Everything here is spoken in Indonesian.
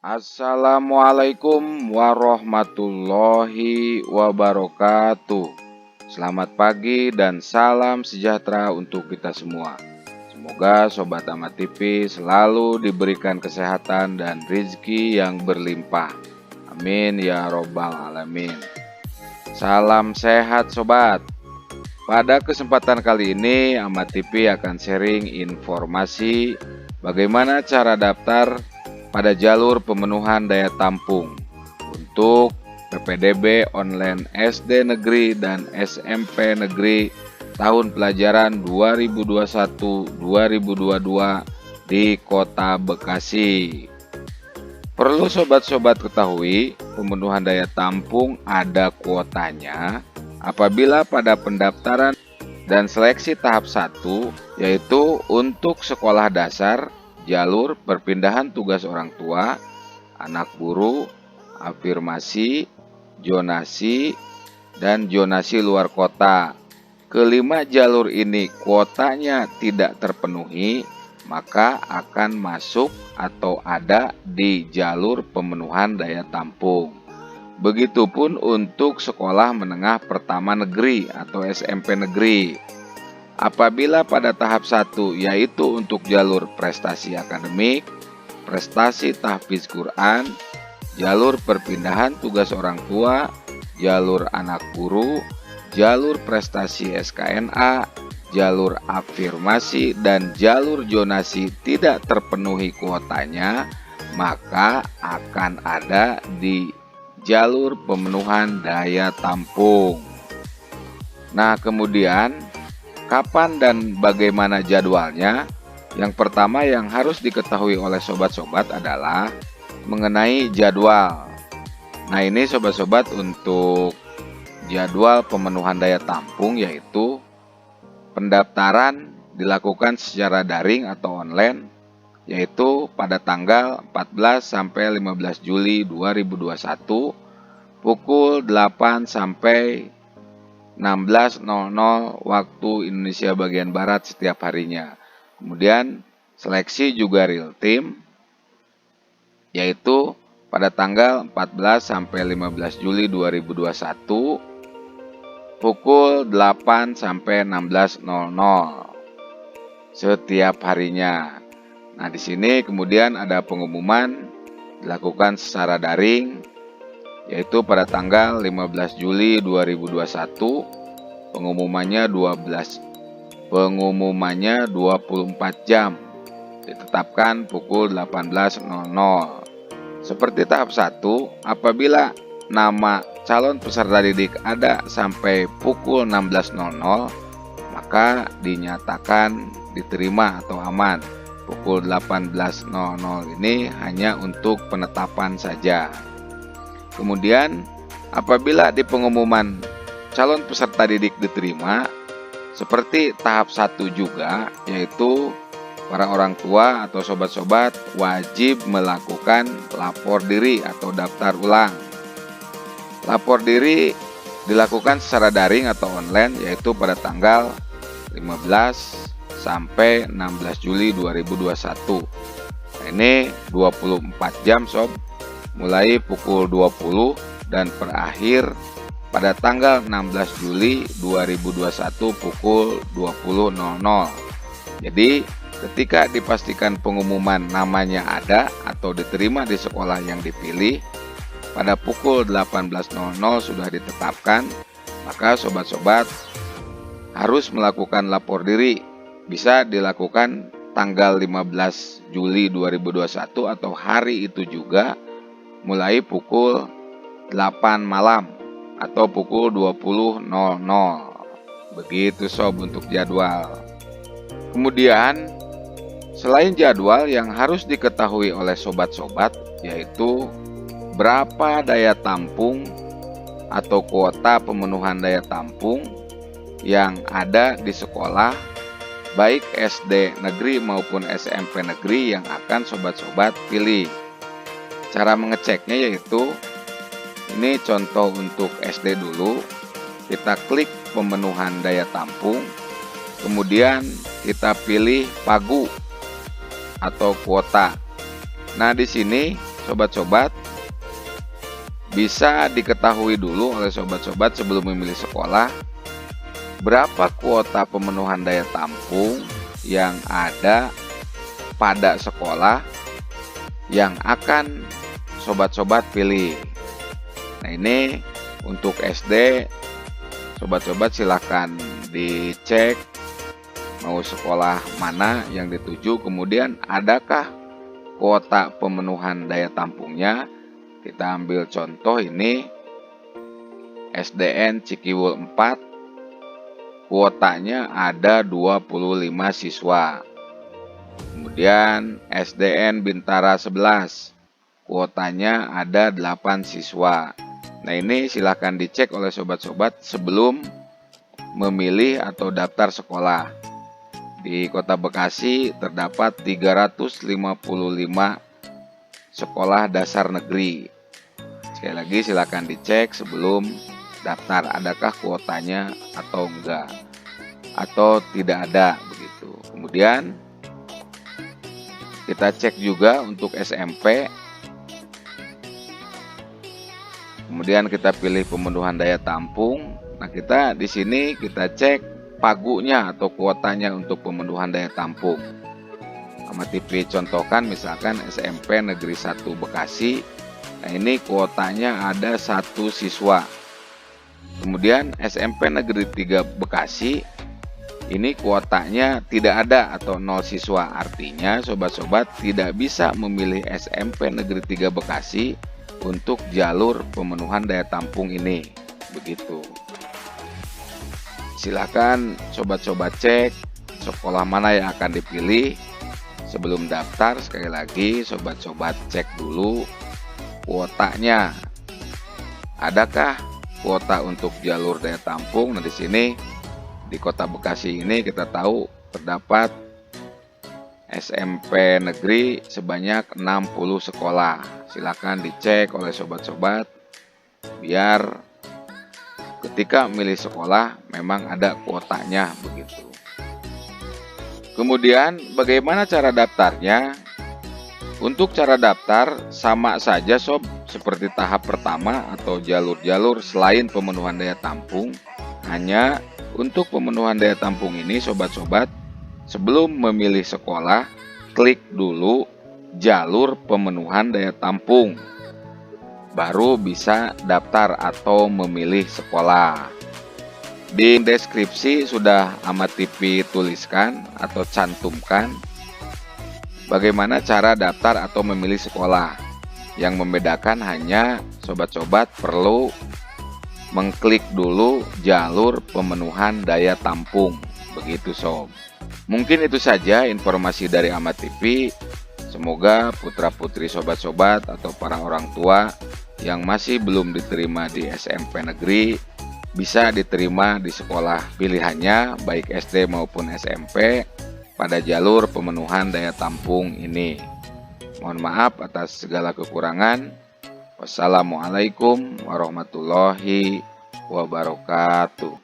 Assalamualaikum warahmatullahi wabarakatuh. Selamat pagi dan salam sejahtera untuk kita semua. Semoga Sobat Amat TV selalu diberikan kesehatan dan rezeki yang berlimpah. Amin ya robbal alamin. Salam sehat Sobat. Pada kesempatan kali ini Amat TV akan sharing informasi bagaimana cara daftar pada jalur pemenuhan daya tampung untuk PPDB online SD negeri dan SMP negeri tahun pelajaran 2021-2022 di Kota Bekasi. Perlu sobat-sobat ketahui, pemenuhan daya tampung ada kuotanya apabila pada pendaftaran dan seleksi tahap 1, yaitu untuk sekolah dasar, jalur perpindahan tugas orang tua, anak guru, afirmasi, zonasi, dan zonasi luar kota. Kelima jalur ini kuotanya tidak terpenuhi, maka akan masuk atau ada di jalur pemenuhan daya tampung. Begitupun untuk sekolah menengah pertama negeri atau SMP negeri. Apabila pada tahap 1 yaitu untuk jalur prestasi akademik, prestasi tahfiz Quran, jalur perpindahan tugas orang tua, jalur anak guru, jalur prestasi SKNA, jalur afirmasi, dan jalur zonasi tidak terpenuhi kuotanya, maka akan ada di jalur pemenuhan daya tampung. Nah, kemudian kapan dan bagaimana jadwalnya? Yang pertama yang harus diketahui oleh sobat-sobat adalah mengenai jadwal. Nah, ini sobat-sobat untuk jadwal pemenuhan daya tampung, yaitu pendaftaran dilakukan secara daring atau online, yaitu pada tanggal 14 sampai 15 Juli 2021 pukul 8 sampai 16.00 waktu Indonesia bagian Barat setiap harinya. Kemudian seleksi juga real time, yaitu pada tanggal 14 sampai 15 Juli 2021 pukul 8 sampai 16.00 setiap harinya. Nah, di sini kemudian ada pengumuman dilakukan secara daring, yaitu pada tanggal 15 Juli 2021, pengumumannya 24 jam, ditetapkan pukul 18.00. Seperti tahap 1, apabila nama calon peserta didik ada sampai pukul 16.00, maka dinyatakan diterima atau aman. Pukul 18.00 ini hanya untuk penetapan saja. Kemudian apabila di pengumuman calon peserta didik diterima, seperti tahap 1 juga, yaitu para orang tua atau sobat-sobat wajib melakukan lapor diri atau daftar ulang. Lapor diri dilakukan secara daring atau online, yaitu pada tanggal 15 sampai 16 Juli 2021. Nah, ini 24 jam sob, mulai pukul 20 dan berakhir pada tanggal 16 Juli 2021 pukul 20.00. Jadi ketika dipastikan pengumuman namanya ada atau diterima di sekolah yang dipilih, pada pukul 18.00 sudah ditetapkan, maka sobat-sobat harus melakukan lapor diri. Bisa dilakukan tanggal 15 Juli 2021 atau hari itu juga, mulai pukul 8 malam atau pukul 20.00. Begitu sob untuk jadwal. Kemudian selain jadwal yang harus diketahui oleh sobat-sobat, yaitu berapa daya tampung atau kuota pemenuhan daya tampung yang ada di sekolah, baik SD negeri maupun SMP negeri yang akan sobat-sobat pilih. Cara mengeceknya yaitu, ini contoh untuk SD dulu, kita klik pemenuhan daya tampung, kemudian kita pilih pagu atau kuota. Nah, di sini sobat-sobat, bisa diketahui dulu oleh sobat-sobat sebelum memilih sekolah, berapa kuota pemenuhan daya tampung yang ada pada sekolah yang akan sobat-sobat pilih. Nah, ini untuk SD, sobat-sobat silahkan dicek mau sekolah mana yang dituju, kemudian adakah kuota pemenuhan daya tampungnya. Kita ambil contoh ini SDN Cikiwul 4, kuotanya ada 25 siswa. Kemudian SDN Bintara 11, kuotanya ada 8 siswa. Nah, ini silahkan dicek oleh sobat-sobat sebelum memilih atau daftar sekolah. Di Kota Bekasi terdapat 355 sekolah dasar negeri. Sekali lagi silahkan dicek sebelum daftar, adakah kuotanya atau enggak, atau tidak ada begitu. Kemudian kita cek juga untuk SMP. Kemudian kita pilih pemenuhan daya tampung. Nah, kita di sini kita cek pagunya atau kuotanya untuk pemenuhan daya tampung. Amat TV contohkan misalkan SMP Negeri 1 Bekasi. Nah, ini kuotanya ada 1 siswa. Kemudian SMP Negeri 3 Bekasi, ini kuotanya tidak ada atau 0 siswa. Artinya sobat-sobat tidak bisa memilih SMP Negeri 3 Bekasi untuk jalur pemenuhan daya tampung ini. Begitu. Silakan sobat-sobat cek sekolah mana yang akan dipilih. Sebelum daftar, sekali lagi sobat-sobat cek dulu kuotanya. Adakah kuota untuk jalur daya tampung? Nah, di sini di Kota Bekasi ini kita tahu terdapat SMP negeri sebanyak 60 sekolah. Silakan dicek oleh sobat-sobat biar ketika milih sekolah memang ada kuotanya begitu. Kemudian bagaimana cara daftarnya? Untuk cara daftar sama saja sob seperti tahap pertama atau jalur-jalur selain pemenuhan daya tampung. Hanya untuk pemenuhan daya tampung ini sobat-sobat, sebelum memilih sekolah, klik dulu jalur pemenuhan daya tampung. Baru bisa daftar atau memilih sekolah. Di deskripsi sudah Amat TV tuliskan atau cantumkan bagaimana cara daftar atau memilih sekolah. Yang membedakan hanya sobat-sobat perlu mengklik dulu jalur pemenuhan daya tampung. Begitu sob. Mungkin itu saja informasi dari Amat TV. Semoga putra-putri sobat-sobat atau para orang tua yang masih belum diterima di SMP negeri bisa diterima di sekolah pilihannya baik SD maupun SMP pada jalur pemenuhan daya tampung ini. Mohon maaf atas segala kekurangan. Wassalamualaikum warahmatullahi wabarakatuh.